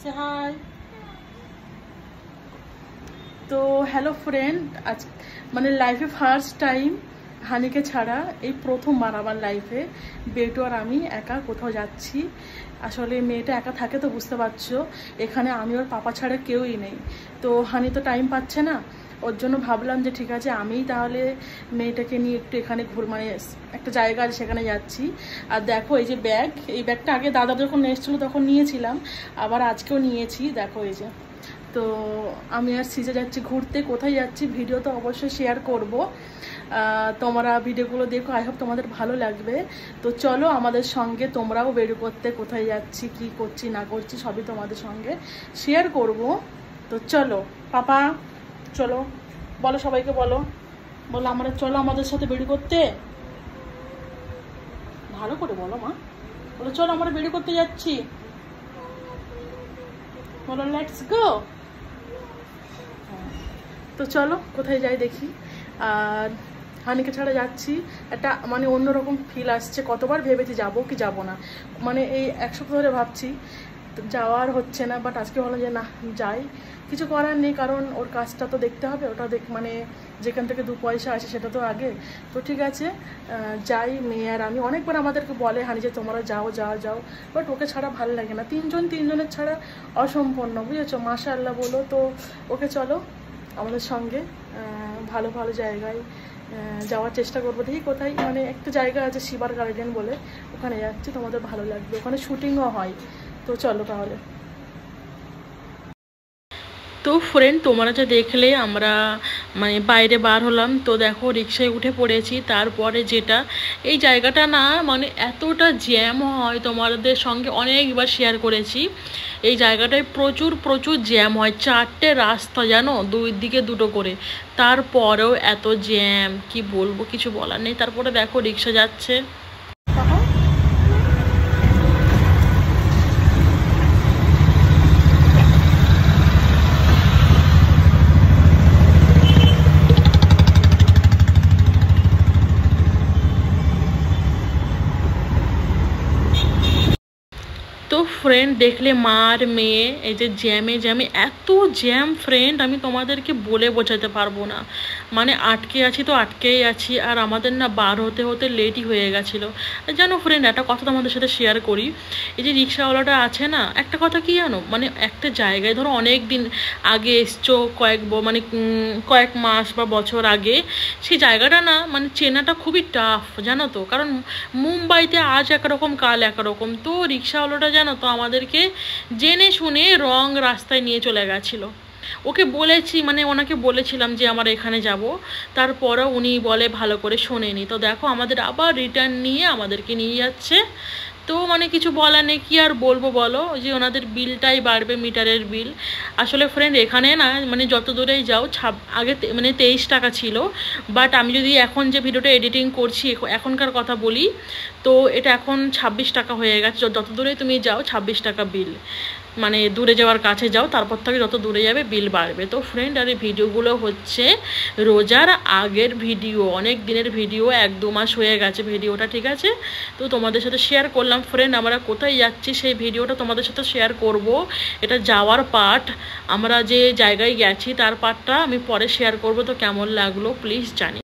সে high. তো hello friend, আজ মানে লাইফে ফার্স্ট টাইম হানিকে ছাড়া এই প্রথমবার আমার লাইফে বেটু আর আমি একা কোথাও যাচ্ছি। আসলে মেয়েটা একা থাকে তো বুঝতে পারছো, এখানে আমি ওর পাপা ছাড়া কেউই নেই। তো হানি তো টাইম পাচ্ছে না, ওর জন্য ভাবলাম যে ঠিক আছে আমিই তাহলে মেয়েটাকে নিয়ে একটু এখানে মানে একটা জায়গা আছে সেখানে যাচ্ছি। আর দেখো এই যে ব্যাগ, এই ব্যাগটা আগে দাদা যখন এসেছিলো তখন নিয়েছিলাম, আবার আজকেও নিয়েছি। দেখো এই যে, তো আমি আর সিজে যাচ্ছি ঘুরতে। কোথায় যাচ্ছি ভিডিও তো অবশ্যই শেয়ার করব, তোমরা ভিডিওগুলো দেখো, আই হোপ তোমাদের ভালো লাগবে। তো চলো আমাদের সঙ্গে, তোমরাও বের করতে, কোথায় যাচ্ছি কি করছি না করছি সবই তোমাদের সঙ্গে শেয়ার করব। তো চলো পাপা, চলো বলো, সবাইকে বলো, বলো আমরা চলো আমাদের সাথে বের করতে। ভালো করে বলো মা, বলো চলো আমরা বের করতে যাচ্ছি, বলো লেটস গো। তো চলো কোথায় যাই দেখি। আর হানিকে ছাড়া যাচ্ছি, একটা মানে অন্যরকম ফিল আসছে। কতবার ভেবেছি যাবো কি যাবো না, মানে এই এক সপ্তাহ ধরে ভাবছি, যাওয়ার হচ্ছে না। বাট আজকে বলো যে না যাই, কিছু করার নেই, কারণ ওর কাজটা তো দেখতে হবে, ওটা মানে যেখান থেকে দু পয়সা আসে সেটা তো আগে। তো ঠিক আছে যাই। মেয়ে আর আমি অনেকবার আমাদেরকে বলে হানি যে তোমরা যাও যাও যাও, বাট ওকে ছাড়া ভালো লাগে না, তিনজনের ছাড়া অসম্পূর্ণ, বুঝেছো? মাশাআল্লাহ বলো। তো ওকে চলো আমাদের সঙ্গে ভালো ভালো জায়গায় যাওয়ার চেষ্টা করবো। দেখি কোথায়, মানে একটা জায়গা আছে শিবার গার্ডেন বলে, ওখানে যাচ্ছি, তোমাদের ভালো লাগবে, ওখানে শুটিংও হয়। তো চলো তাহলে। তো ফ্রেন্ড তোমরা যে দেখলে আমরা মানে বাইরে বার হলাম, তো দেখো রিক্সায় উঠে পড়েছি। তারপরে যেটা এই জায়গাটা না মানে এতটা জ্যাম হয়, তোমাদের সঙ্গে অনেকবার শেয়ার করেছি, এই জায়গাটায় প্রচুর প্রচুর জ্যাম হয়। 4টে রাস্তা জানো, দুই দিকে দুটো করে, তারপরেও এত জ্যাম কি বলবো, কিছু বলার নেই। তারপরে দেখো রিক্সা যাচ্ছে। তো ফ্রেন্ড দেখলে মা আর মেয়ে এই যে জ্যামে জ্যামে, এত জ্যাম ফ্রেন্ড আমি তোমাদেরকে বলে বোঝাতে পারবো না। মানে আটকে আছি তো আটকেই আছি, আর আমাদের না বার হতে হতে লেটই হয়ে গেছিলো। জানো ফ্রেন্ড একটা কথা তোমাদের সাথে শেয়ার করি, এই যে রিক্সাওয়ালাটা আছে না, একটা কথা কি জানো, মানে একটা জায়গায় ধরো অনেক দিন আগে এসছো, মানে কয়েক মাস বা বছর আগে, সেই জায়গাটা না মানে চেনাটা খুবই টাফ জানো তো, কারণ মুম্বাইতে আজ একরকম কাল একরকম। তো রিক্সাওয়ালাটা জানো তো আমাদেরকে জেনে শুনে রং রাস্তায় নিয়ে চলে গেছিলো। ওকে বলেছি, মানে ওনাকে বলেছিলাম যে আমরা এখানে যাব, তারপরও উনি বলে ভালো করে শোনেনি। তো দেখো আমাদের আবার রিটার্ন নিয়ে আমাদেরকে নিয়ে যাচ্ছে। তো মানে কিছু বলার নেই, কী আর বলবো বলো, যে ওনাদের বিলটাই বাড়বে, মিটারের বিল। আসলে ফ্রেন্ড এখানে না মানে যত দূরেই যাও আগে মানে 23 টাকা ছিল, বাট আমি যদি এখন যে ভিডিওটা এডিটিং করছি এখনকার কথা বলি, তো এটা এখন 26 টাকা হয়ে গেছে। যত দূরে তুমি যাও 26 টাকা বিল, মানে দূরে যাওয়ার কাছে যাও, তারপর থেকে যত দূরে যাবে বিল বাড়বে। তো ফ্রেন্ড আর এই ভিডিওগুলো হচ্ছে রোজার আগের ভিডিও, অনেক দিনের ভিডিও, 1-2 মাস হয়ে গেছে ভিডিওটা, ঠিক আছে? তো তোমাদের সাথে শেয়ার করলাম ফ্রেন্ড, আমরা কোথায় যাচ্ছি সেই ভিডিওটা তোমাদের সাথে শেয়ার করব। এটা যাওয়ার পার্ট, আমরা যে জায়গায় গেছি তার পার্টটা আমি পরে শেয়ার করব। তো কেমন লাগলো প্লিজ জানি।